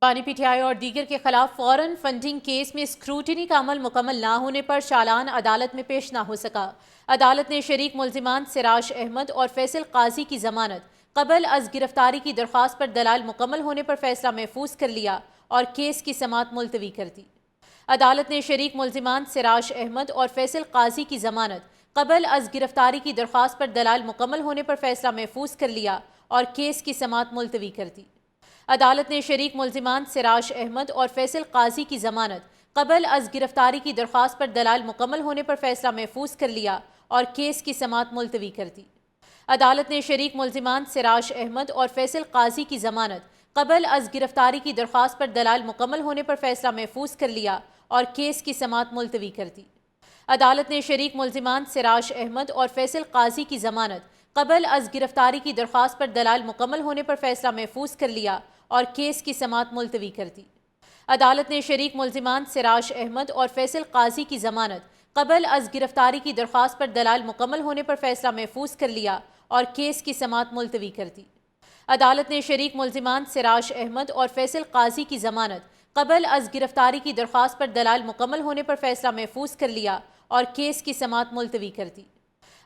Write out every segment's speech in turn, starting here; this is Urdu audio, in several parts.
بانی پی ٹی آئی اور دیگر کے خلاف فورن فنڈنگ کیس میں اسکروٹنی کا عمل مکمل نہ ہونے پر چالان عدالت میں پیش نہ ہو سکا۔ عدالت نے شریک ملزمان سراج احمد اور فیصل قاضی کی ضمانت قبل از گرفتاری کی درخواست پر دلائل مکمل ہونے پر فیصلہ محفوظ کر لیا اور کیس کی سماعت ملتوی کر دی۔ عدالت نے شریک ملزمان سراج احمد اور فیصل قاضی کی ضمانت قبل از گرفتاری کی درخواست پر دلائل مکمل ہونے پر فیصلہ محفوظ کر لیا اور کیس کی سماعت ملتوی کر دی۔ عدالت نے شریک ملزمان سراج احمد اور فیصل قاضی کی ضمانت قبل از گرفتاری کی درخواست پر دلائل مکمل ہونے پر فیصلہ محفوظ کر لیا اور کیس کی سماعت ملتوی کر دی۔ عدالت نے شریک ملزمان سراج احمد اور فیصل قاضی کی ضمانت قبل از گرفتاری کی درخواست پر دلائل مکمل ہونے پر فیصلہ محفوظ کر لیا اور کیس کی سماعت ملتوی کر دی۔ عدالت نے شریک ملزمان سراج احمد اور فیصل قاضی کی ضمانت قبل از گرفتاری کی درخواست پر دلائل مکمل ہونے پر فیصلہ محفوظ کر لیا اور کیس کی سماعت ملتوی کر دی۔ عدالت نے شریک ملزمان سراج احمد اور فیصل قاضی کی ضمانت قبل از گرفتاری کی درخواست پر دلائل مکمل ہونے پر فیصلہ محفوظ کر لیا اور کیس کی سماعت ملتوی کر دی۔ عدالت نے شریک ملزمان سراج احمد اور فیصل قاضی کی ضمانت قبل از گرفتاری کی درخواست پر دلائل مکمل ہونے پر فیصلہ محفوظ کر لیا اور کیس کی سماعت ملتوی کر دی۔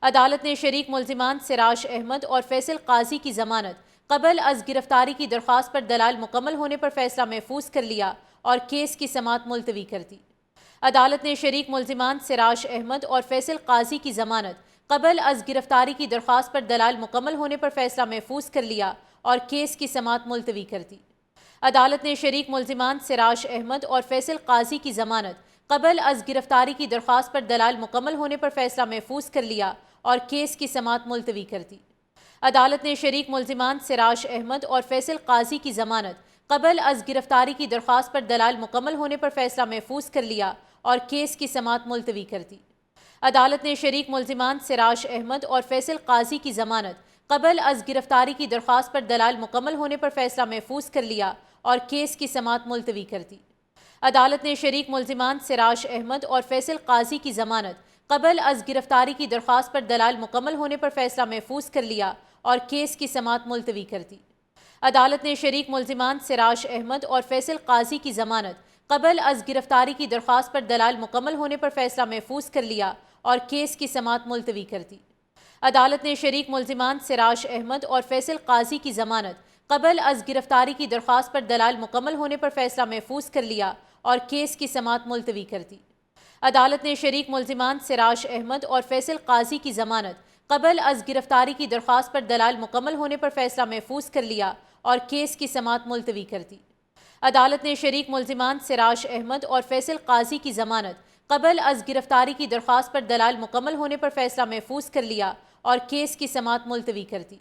عدالت نے شریک ملزمان سراج احمد اور فیصل قاضی کی ضمانت قبل از گرفتاری کی درخواست پر دلائل مکمل ہونے پر فیصلہ محفوظ کر لیا اور کیس کی سماعت ملتوی کر دی۔ عدالت نے شریک ملزمان سراج احمد اور فیصل قاضی کی ضمانت قبل از گرفتاری کی درخواست پر دلائل مکمل ہونے پر فیصلہ محفوظ کر لیا اور کیس کی سماعت ملتوی کر دی۔ عدالت نے شریک ملزمان سراج احمد اور فیصل قاضی کی ضمانت قبل از گرفتاری کی درخواست پر دلائل مکمل ہونے پر فیصلہ محفوظ کر لیا اور کیس کی سماعت ملتوی کر دی۔ عدالت نے شریک ملزمان سراج احمد اور فیصل قاضی کی ضمانت قبل از گرفتاری کی درخواست پر دلائل مکمل ہونے پر فیصلہ محفوظ کر لیا اور کیس کی سماعت ملتوی کر دی۔ عدالت نے شریک ملزمان سراج احمد اور فیصل قاضی کی ضمانت قبل از گرفتاری کی درخواست پر دلائل مکمل ہونے پر فیصلہ محفوظ کر لیا اور کیس کی سماعت ملتوی کر دی۔ عدالت نے شریک ملزمان سراج احمد اور فیصل قاضی کی ضمانت قبل از گرفتاری کی درخواست پر دلائل مکمل ہونے پر فیصلہ محفوظ کر لیا اور کیس کی سماعت ملتوی کر دی۔ عدالت نے شریک ملزمان سراج احمد اور فیصل قاضی کی ضمانت قبل از گرفتاری کی درخواست پر دلائل مکمل ہونے پر فیصلہ محفوظ کر لیا اور کیس کی سماعت ملتوی کر دی۔ عدالت نے شریک ملزمان سراج احمد اور فیصل قاضی کی ضمانت قبل از گرفتاری کی درخواست پر دلائل مکمل ہونے پر فیصلہ محفوظ کر لیا اور کیس کی سماعت ملتوی کر دی۔ عدالت نے شریک ملزمان سراج احمد اور فیصل قاضی کی ضمانت قبل از گرفتاری کی درخواست پر دلائل مکمل ہونے پر فیصلہ محفوظ کر لیا اور کیس کی سماعت ملتوی کر دی۔ عدالت نے شریک ملزمان سراج احمد اور فیصل قاضی کی ضمانت قبل از گرفتاری کی درخواست پر دلائل مکمل ہونے پر فیصلہ محفوظ کر لیا اور کیس کی سماعت ملتوی کر دی۔